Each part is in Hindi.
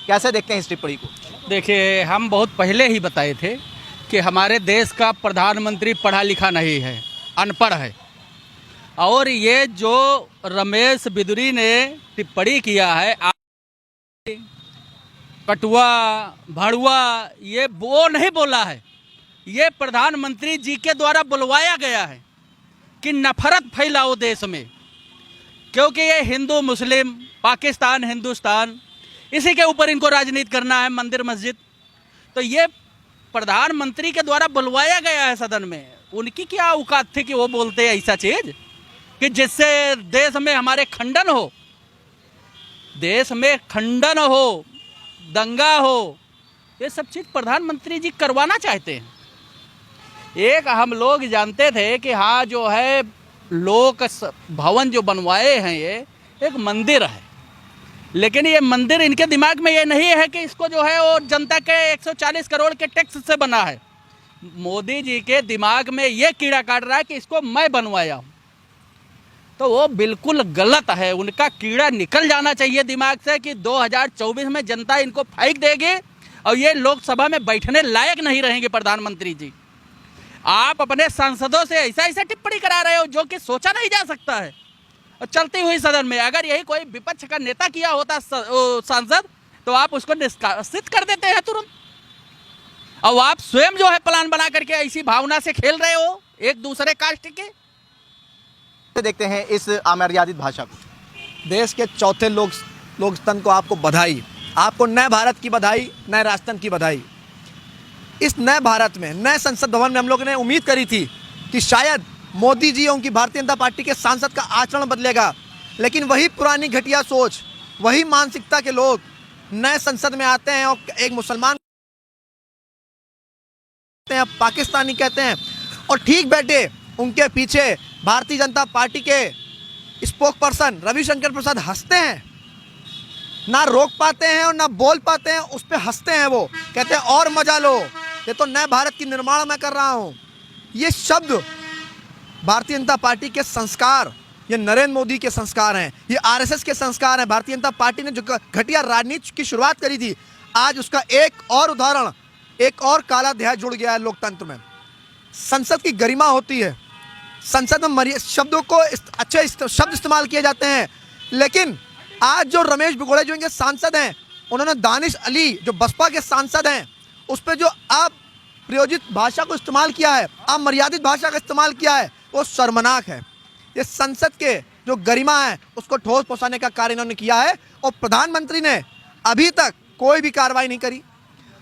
कैसे देखते हैं इस टिप्पणी को? देखिए, हम बहुत पहले ही बताए थे कि हमारे देश का प्रधानमंत्री पढ़ा लिखा नहीं है, अनपढ़ है। और ये जो रमेश बिदुरी ने टिप्पणी किया है, कटुआ भड़ुआ, ये वो नहीं बोला है, ये प्रधानमंत्री जी के द्वारा बुलवाया गया है कि नफरत फैलाओ देश में, क्योंकि ये हिंदू मुस्लिम, पाकिस्तान हिंदुस्तान, इसी के ऊपर इनको राजनीति करना है, मंदिर मस्जिद। तो ये प्रधानमंत्री के द्वारा बुलवाया गया है सदन में। उनकी क्या औकात थी कि वो बोलते हैं ऐसा चीज कि जिससे देश में हमारे खंडन हो, देश में खंडन हो, दंगा हो, ये सब चीज प्रधानमंत्री जी करवाना चाहते हैं। एक हम लोग जानते थे कि हाँ जो है लोक भवन जो बनवाए हैं ये एक मंदिर है, लेकिन ये मंदिर इनके दिमाग में ये नहीं है कि इसको जो है वो जनता के 140 करोड़ के टैक्स से बना है। मोदी जी के दिमाग में ये कीड़ा काट रहा है कि इसको मैं बनवाया हूँ, तो वो बिल्कुल गलत है। उनका कीड़ा निकल जाना चाहिए दिमाग से कि 2024 में जनता इनको फेंक देगी और ये लोकसभा में बैठने लायक नहीं रहेंगे। प्रधानमंत्री जी, आप अपने सांसदों से ऐसा ऐसा टिप्पणी करा रहे हो जो कि सोचा नहीं जा सकता है। और चलती हुई सदन में अगर यही कोई विपक्ष का नेता किया होता सांसद, तो आप उसको निष्कासित कर देते हैं तुरंत। और आप स्वयं जो है प्लान बना करके ऐसी भावना से खेल रहे हो एक दूसरे कास्ट के। देखते हैं इस अमर्यादित भाषा को। देश के चौथे लोकतंत्र को आपको बधाई, आपको नए भारत की बधाई, नए राष्ट्रतंत्र की बधाई। इस नए भारत में, नए संसद भवन में हम लोगों ने उम्मीद करी थी कि शायद मोदी जी और उनकी भारतीय जनता पार्टी के सांसद का आचरण बदलेगा, लेकिन वही पुरानी घटिया सोच, वही मानसिकता के लोग नए संसद में आते हैं और एक मुसलमान कहते हैं, पाकिस्तानी कहते हैं, और ठीक बैठे उनके पीछे भारतीय जनता पार्टी के स्पोक पर्सन रविशंकर प्रसाद हंसते हैं। ना रोक पाते हैं और ना बोल पाते हैं, उस पर हंसते हैं। वो कहते हैं और मजा लो, ये तो नए भारत की निर्माण मैं कर रहा हूँ। ये शब्द भारतीय जनता पार्टी के संस्कार, ये नरेंद्र मोदी के संस्कार हैं, ये आरएसएस के संस्कार हैं। भारतीय जनता पार्टी ने जो घटिया राजनीति की शुरुआत करी थी, आज उसका एक और उदाहरण, एक और काला अध्याय जुड़ गया है लोकतंत्र में। संसद की गरिमा होती है, संसद में शब्दों को अच्छे शब्द इस्तेमाल किए जाते हैं, लेकिन आज जो रमेश बिगोड़े जो इनके सांसद हैं, उन्होंने दानिश अली जो बसपा के सांसद हैं उस पर जो अप्रयोजित भाषा को इस्तेमाल किया है, अमर्यादित भाषा का इस्तेमाल किया है, वो शर्मनाक है। ये संसद के जो गरिमा है उसको ठोस पहुंचाने का कार्य इन्होंने किया है, और प्रधानमंत्री ने अभी तक कोई भी कार्रवाई नहीं करी,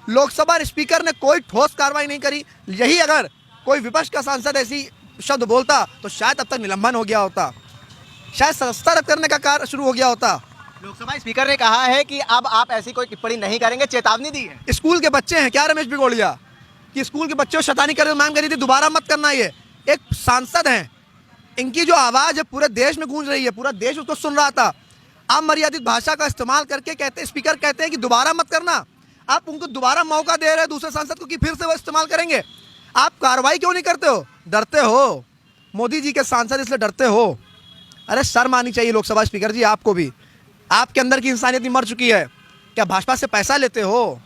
लोकसभा स्पीकर ने कोई ठोस कार्रवाई नहीं करी। यही अगर कोई विपक्ष का सांसद ऐसी शब्द बोलता तो शायद अब तक निलंबन हो गया होता, शायद सदस्यता रद्द करने का कार्य शुरू हो गया होता। लोकसभा स्पीकर ने कहा है कि अब आप ऐसी कोई टिप्पणी नहीं करेंगे, चेतावनी दी है। स्कूल के बच्चे हैं क्या रमेश बिगोड़िया कि स्कूल के बच्चों शैतानी करने की मांग करी थी, दोबारा मत करना। ये एक सांसद हैं, इनकी जो आवाज़ है पूरे देश में गूंज रही है, पूरा देश उसको सुन रहा था। अमर्यादित भाषा का इस्तेमाल करके कहते, स्पीकर कहते हैं कि दोबारा मत करना। आप उनको दोबारा मौका दे रहे हैं दूसरे सांसद को कि फिर से वो इस्तेमाल करेंगे। आप कार्रवाई क्यों नहीं करते हो? डरते हो, मोदी जी के सांसद इसलिए डरते हो। अरे शर्म आनी चाहिए लोकसभा स्पीकर जी, आपको भी। आपके अंदर की इंसानियत मर चुकी है। क्या भाजपा से पैसा लेते हो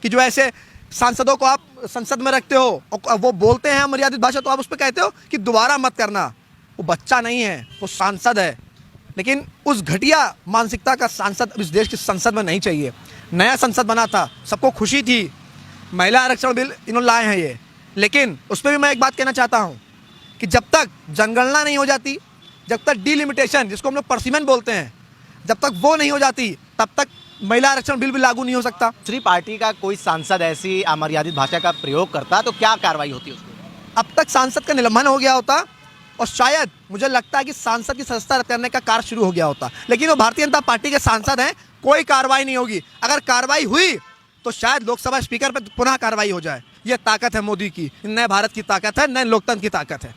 कि जो ऐसे सांसदों को आप संसद में रखते हो और वो बोलते हैं अमर्यादित भाषा, तो आप उस पर कहते हो कि दोबारा मत करना? वो बच्चा नहीं है, वो सांसद है। लेकिन उस घटिया मानसिकता का सांसद इस देश की संसद में नहीं चाहिए। नया संसद बना था, सबको खुशी थी, महिला आरक्षण बिल इन्होंने लाए हैं ये, लेकिन उस पर भी मैं एक बात कहना चाहता हूँ कि जब तक जनगणना नहीं हो जाती, जब तक डिलिमिटेशन जिसको हम लोग परसिमन बोलते हैं, जब तक वो नहीं हो जाती, तब तक महिला आरक्षण बिल भी लागू नहीं हो सकता। दूसरी पार्टी का कोई सांसद ऐसी अमर्यादित भाषा का प्रयोग करता तो क्या कार्रवाई होती उसको? अब तक सांसद का निलंबन हो गया होता, और शायद मुझे लगता है कि सांसद की सदस्यता रद्द करने का कार्य शुरू हो गया होता, लेकिन वो भारतीय जनता पार्टी के सांसद हैं, कोई कार्रवाई नहीं होगी। अगर कार्रवाई हुई तो शायद लोकसभा स्पीकर पर पुनः कार्रवाई हो जाए। ये ताकत है मोदी की, नए भारत की ताकत है, नए लोकतंत्र की ताकत है।